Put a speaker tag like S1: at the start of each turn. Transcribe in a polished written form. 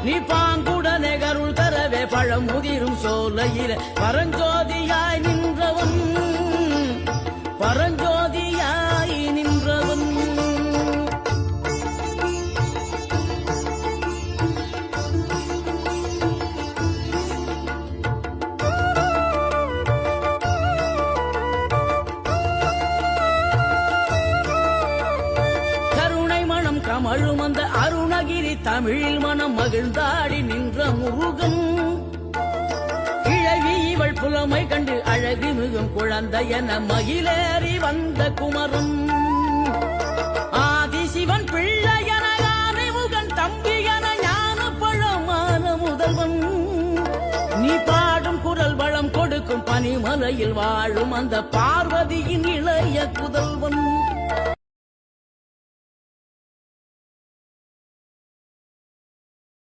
S1: நீ பாங்குடனே கருள் தரவே பழம் முதிரும் சோலையில பரஞ்சோதியாய் நின்றவன் பரஞ்சோதியாய் நின்றவன் கமழும் அந்த அருணகிரி தமிழில் மனம் மகிழ்ந்தாடி நின்ற முருகன் கிழவி இவள் புலமை கண்டு அழகு மிகும் குழந்தை என மகிழேறி வந்த குமரன் ஆதிசிவன் பிள்ளையன ஆனைமுகன் தம்பி என ஞான பழமான முதல்வன் நீ பாடும் குரல் வளம் கொடுக்கும் பனிமலையில் வாழும் அந்த பார்வதியின் இளைய புதல்வன்